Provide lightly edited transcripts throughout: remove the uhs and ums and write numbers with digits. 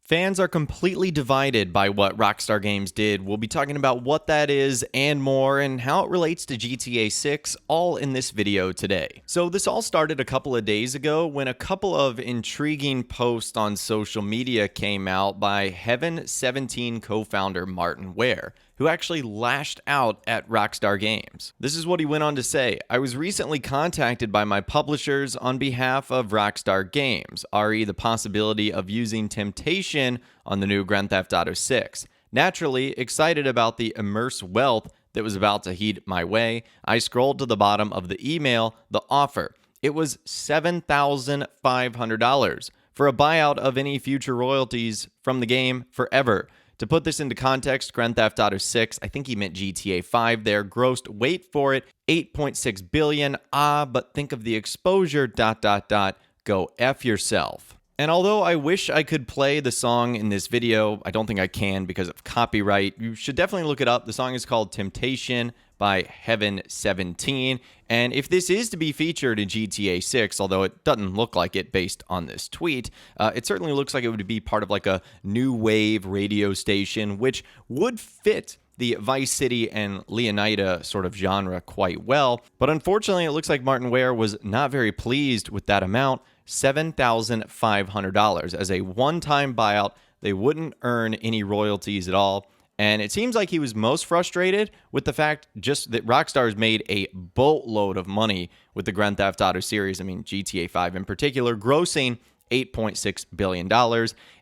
Fans are completely divided by what Rockstar Games did. We'll be talking about what that is and more, and how it relates to GTA 6, all in this video today. So this all started a couple of days ago when a couple of intriguing posts on social media came out by Heaven17 co-founder Martin Ware, who actually lashed out at Rockstar Games. This is what he went on to say. I was recently contacted by my publishers on behalf of Rockstar Games, re the possibility of using Temptation on the new Grand Theft Auto 6. Naturally, excited about the immense wealth that was about to head my way, I scrolled to the bottom of the email, the offer. It was $7,500 for a buyout of any future royalties from the game forever. To put this into context, Grand Theft Auto 6, I think he meant GTA 5 there, grossed, wait for it, $8.6 billion. But think of the exposure, ... Go F yourself. And although I wish I could play the song in this video, I don't think I can because of copyright. You should definitely look it up. The song is called Temptation by Heaven17. And if this is to be featured in GTA 6, although it doesn't look like it based on this tweet, it certainly looks like it would be part of like a new wave radio station, which would fit the Vice City and Leonida sort of genre quite well. But unfortunately, it looks like Martin Ware was not very pleased with that amount, $7,500. As a one-time buyout, they wouldn't earn any royalties at all. And it seems like he was most frustrated with the fact just that Rockstar's made a boatload of money with the Grand Theft Auto series. I mean, GTA 5 in particular, grossing $8.6 billion.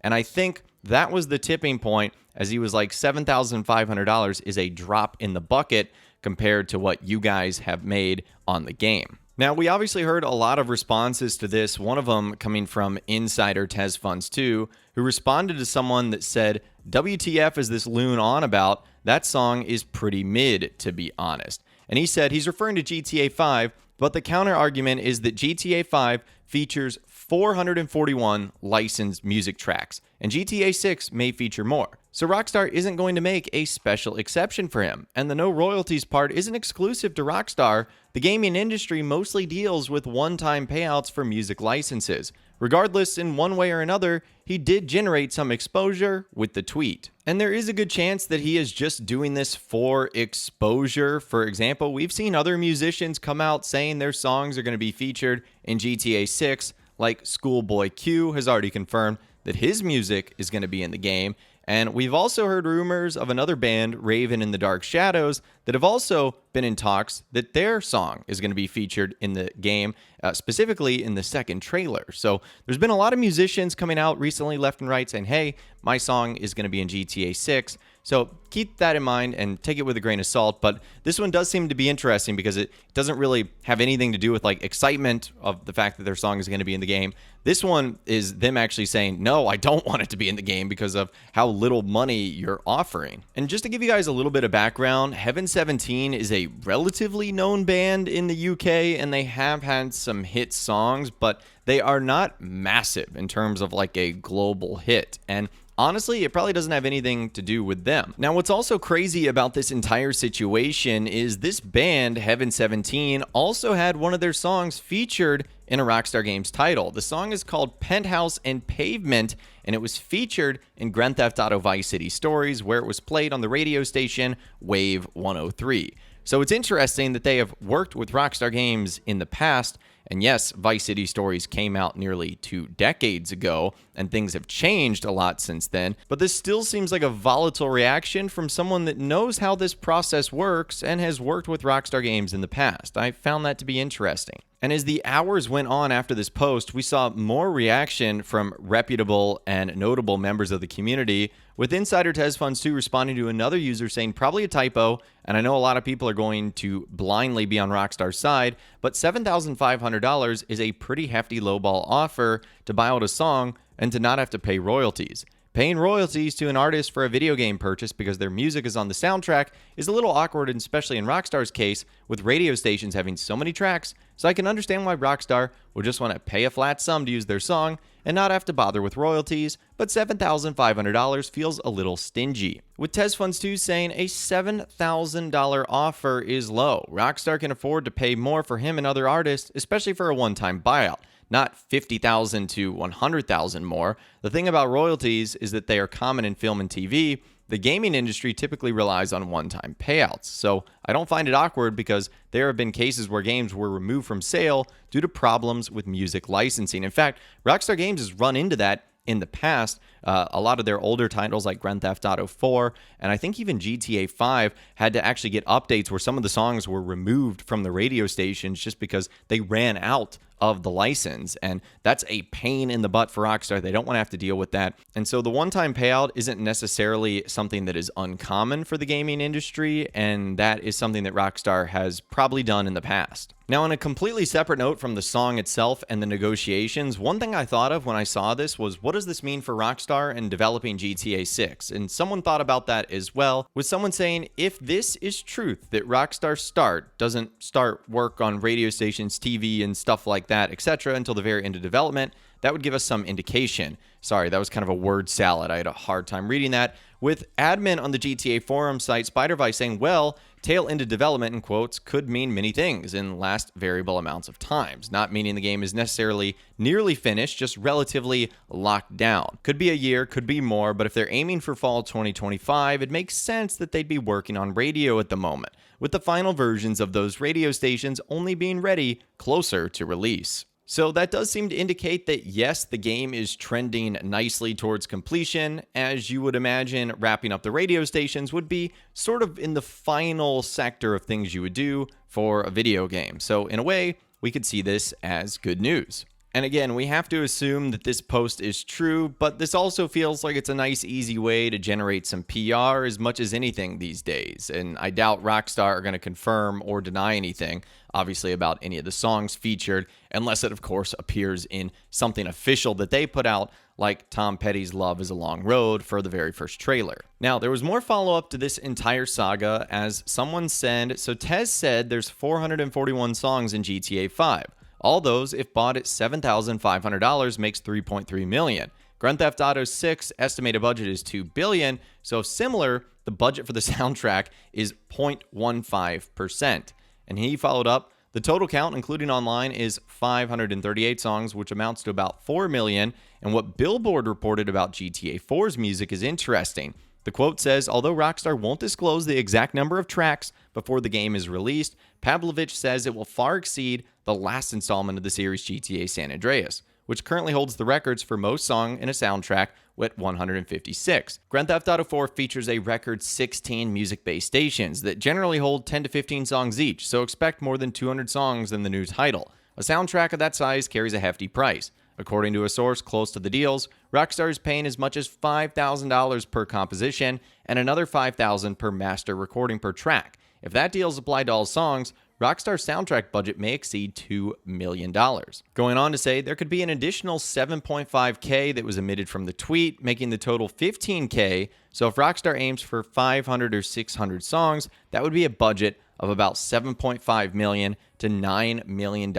And I think that was the tipping point, as he was like, $7,500 is a drop in the bucket compared to what you guys have made on the game. Now, we obviously heard a lot of responses to this, one of them coming from insider TezFunds2, who responded to someone that said, WTF is this loon on about? That song is pretty mid, to be honest. And he said he's referring to GTA 5, but the counter argument is that GTA 5 features 441 licensed music tracks, and GTA 6 may feature more. So Rockstar isn't going to make a special exception for him, and the no royalties part isn't exclusive to Rockstar. The gaming industry mostly deals with one-time payouts for music licenses. Regardless, in one way or another, he did generate some exposure with the tweet. And there is a good chance that he is just doing this for exposure. For example, we've seen other musicians come out saying their songs are going to be featured in GTA 6, like Schoolboy Q has already confirmed that his music is going to be in the game. And we've also heard rumors of another band, Raven in the Dark Shadows, that have also been in talks that their song is going to be featured in the game, specifically in the second trailer. So there's been a lot of musicians coming out recently, left and right, saying, hey, my song is going to be in GTA 6. So keep that in mind and take it with a grain of salt. But this one does seem to be interesting because it doesn't really have anything to do with like excitement of the fact that their song is going to be in the game. This one is them actually saying, no, I don't want it to be in the game because of how little money you're offering. And just to give you guys a little bit of background, Heaven17 is a relatively known band in the UK, and they have had some hit songs, but they are not massive in terms of like a global hit. And honestly, it probably doesn't have anything to do with them. Now, what's also crazy about this entire situation is this band, Heaven17, also had one of their songs featured in a Rockstar Games title. The song is called Penthouse and Pavement, and it was featured in Grand Theft Auto Vice City Stories, where it was played on the radio station Wave 103. So it's interesting that they have worked with Rockstar Games in the past. And yes, Vice City Stories came out nearly 2 decades ago, and things have changed a lot since then. But this still seems like a volatile reaction from someone that knows how this process works and has worked with Rockstar Games in the past. I found that to be interesting. And as the hours went on after this post, we saw more reaction from reputable and notable members of the community, with insider TezFunds2 responding to another user saying probably a typo, and I know a lot of people are going to blindly be on Rockstar's side, but $7,500 is a pretty hefty lowball offer to buy out a song and to not have to pay royalties. Paying royalties to an artist for a video game purchase because their music is on the soundtrack is a little awkward, and especially in Rockstar's case, with radio stations having so many tracks, so I can understand why Rockstar would just want to pay a flat sum to use their song and not have to bother with royalties, but $7,500 feels a little stingy. With TezFunds2 saying a $7,000 offer is low. Rockstar can afford to pay more for him and other artists, especially for a one-time buyout. not 50,000 to 100,000 more. The thing about royalties is that they are common in film and TV. The gaming industry typically relies on one-time payouts. So I don't find it awkward because there have been cases where games were removed from sale due to problems with music licensing. In fact, Rockstar Games has run into that in the past. A lot of their older titles like Grand Theft Auto 4 and I think even GTA 5 had to actually get updates where some of the songs were removed from the radio stations just because they ran out of the license. And that's a pain in the butt for Rockstar. They don't want to have to deal with that. And so the one-time payout isn't necessarily something that is uncommon for the gaming industry, and that is something that Rockstar has probably done in the past. Now, on a completely separate note from the song itself and the negotiations, one thing I thought of when I saw this was, what does this mean for Rockstar and developing GTA 6? And someone thought about that as well, with someone saying, if this is truth, that Rockstar doesn't start work on radio stations, TV, and stuff like that, etc., until the very end of development, that would give us some indication. Sorry, that was kind of a word salad. I had a hard time reading that. With admin on the GTA forum site, Spider-Vice, saying, well, tail end of development, in quotes, could mean many things in last variable amounts of times, not meaning the game is necessarily nearly finished, just relatively locked down. Could be a year, could be more, but if they're aiming for fall 2025, it makes sense that they'd be working on radio at the moment, with the final versions of those radio stations only being ready closer to release. So that does seem to indicate that, yes, the game is trending nicely towards completion. As you would imagine, wrapping up the radio stations would be sort of in the final sector of things you would do for a video game. So in a way, we could see this as good news. And again, we have to assume that this post is true, but this also feels like it's a nice, easy way to generate some PR as much as anything these days. And I doubt Rockstar are going to confirm or deny anything, obviously, about any of the songs featured, unless it, of course, appears in something official that they put out, like Tom Petty's Love is a Long Road for the very first trailer. Now, there was more follow-up to this entire saga, as someone said, so Tez said there's 441 songs in GTA 5. All those, if bought at $7,500, makes $3.3 million. Grand Theft Auto 6 estimated budget is $2 billion, so if similar, the budget for the soundtrack is 0.15%. And he followed up, the total count, including online, is 538 songs, which amounts to about 4 million. And what Billboard reported about GTA 4's music is interesting. The quote says, although Rockstar won't disclose the exact number of tracks before the game is released, Pavlovich says it will far exceed the last installment of the series GTA San Andreas, which currently holds the records for most song in a soundtrack with 156. Grand Theft Auto 4 features a record 16 music-based stations that generally hold 10 to 15 songs each, so expect more than 200 songs in the new title. A soundtrack of that size carries a hefty price. According to a source close to the deals, Rockstar is paying as much as $5,000 per composition and another $5,000 per master recording per track. If that deal is applied to all songs, Rockstar's soundtrack budget may exceed $2 million. Going on to say there could be an additional $7.5K that was omitted from the tweet, making the total $15K. So if Rockstar aims for 500 or 600 songs, that would be a budget of about $7.5 million to $9 million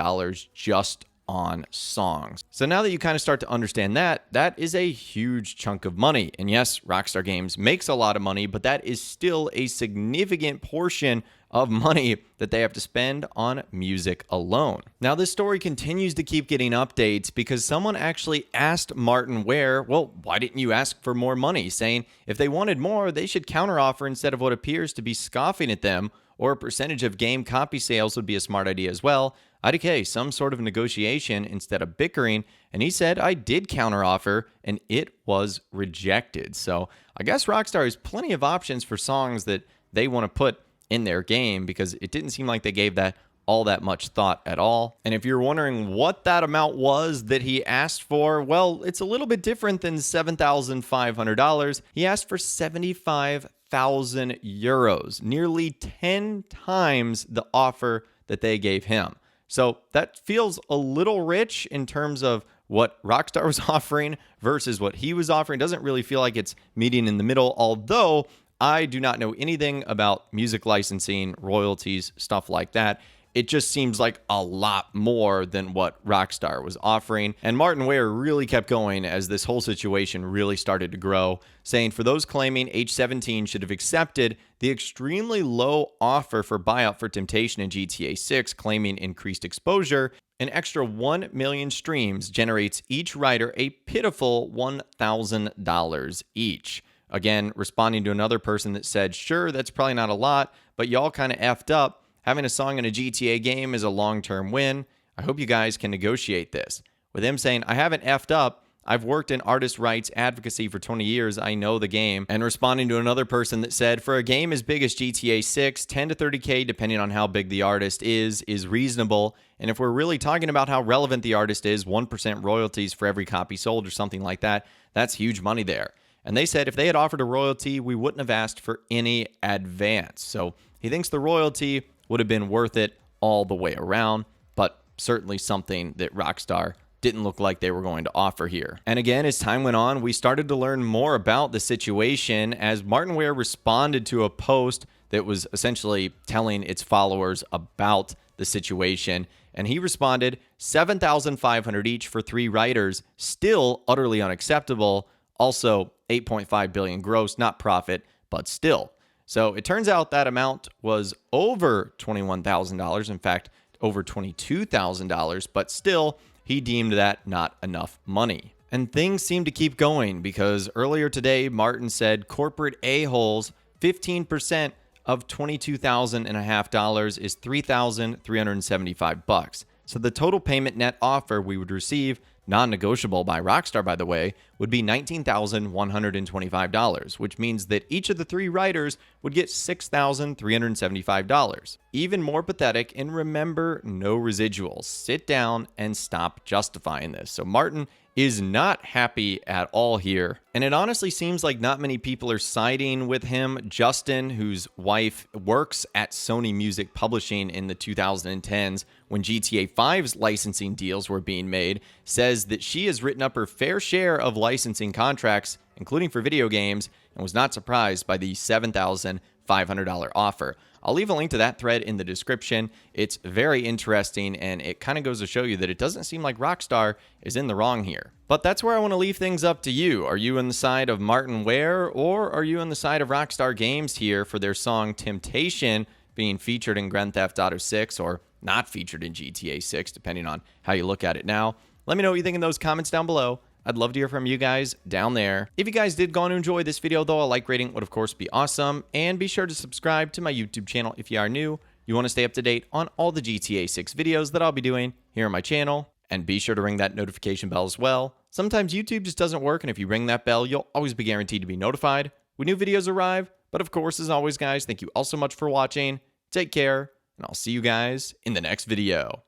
just on songs. So now that you kind of start to understand that, that is a huge chunk of money. And yes, Rockstar Games makes a lot of money, but that is still a significant portion of money that they have to spend on music alone. Now, this story continues to keep getting updates because someone actually asked Martin Ware, well, why didn't you ask for more money? Saying if they wanted more, they should counteroffer instead of what appears to be scoffing at them, or a percentage of game copy sales would be a smart idea as well. IDK, some sort of negotiation instead of bickering, and he said, I did counteroffer, and it was rejected. So I guess Rockstar has plenty of options for songs that they want to put in their game, because it didn't seem like they gave that all that much thought at all. And if you're wondering what that amount was that he asked for, well, it's a little bit different than $7,500. He asked for 75,000 euros, nearly 10 times the offer that they gave him. So that feels a little rich in terms of what Rockstar was offering versus what he was offering. Doesn't really feel like it's meeting in the middle, although I do not know anything about music licensing, royalties, stuff like that. It just seems like a lot more than what Rockstar was offering. And Martin Ware really kept going as this whole situation really started to grow, saying for those claiming H17 should have accepted the extremely low offer for buyout for Temptation in GTA 6, claiming increased exposure, An extra 1 million streams generates each writer a pitiful $1,000 each. Again, responding to another person that said, sure, that's probably not a lot, but y'all kind of effed up. Having a song in a GTA game is a long-term win. I hope you guys can negotiate this. With him saying, I haven't effed up. I've worked in artist rights advocacy for 20 years. I know the game. And responding to another person that said, for a game as big as GTA 6, 10 to 30K, depending on how big the artist is reasonable. And if we're really talking about how relevant the artist is, 1% royalties for every copy sold or something like that, that's huge money there. And they said if they had offered a royalty, we wouldn't have asked for any advance. So he thinks the royalty would have been worth it all the way around, but certainly something that Rockstar didn't look like they were going to offer here. And again, as time went on, we started to learn more about the situation as Martin Ware responded to a post that was essentially telling its followers about the situation. And he responded, $7,500 each for 3 writers, still utterly unacceptable. Also, 8.5 billion gross, not profit, but still. So it turns out that amount was over $21,000. In fact, over $22,000, but still, he deemed that not enough money. And things seem to keep going because earlier today, Martin said corporate a-holes, 15% of $22,500 is $3,375. So the total payment net offer we would receive, non-negotiable by Rockstar, by the way, would be $19,125, which means that each of the 3 writers would get $6,375. Even more pathetic, and remember, no residuals. Sit down and stop justifying this. So Martin is not happy at all here. And it honestly seems like not many people are siding with him. Justin, whose wife works at Sony Music Publishing in the 2010s when GTA 5's licensing deals were being made, says that she has written up her fair share of licensing contracts, including for video games, and was not surprised by the $7,500 offer. I'll leave a link to that thread in the description. It's very interesting, and it kind of goes to show you that it doesn't seem like Rockstar is in the wrong here. But that's where I want to leave things up to you. Are you on the side of Martin Ware, or are you on the side of Rockstar Games here for their song Temptation being featured in Grand Theft Auto 6 or not featured in GTA 6, depending on how you look at it now? Let me know what you think in those comments down below. I'd love to hear from you guys down there. If you guys did go on to enjoy this video, though, a like rating would, of course, be awesome. And be sure to subscribe to my YouTube channel if you are new. You want to stay up to date on all the GTA 6 videos that I'll be doing here on my channel. And be sure to ring that notification bell as well. Sometimes YouTube just doesn't work, and if you ring that bell, you'll always be guaranteed to be notified when new videos arrive. But of course, as always, guys, thank you all so much for watching. Take care, and I'll see you guys in the next video.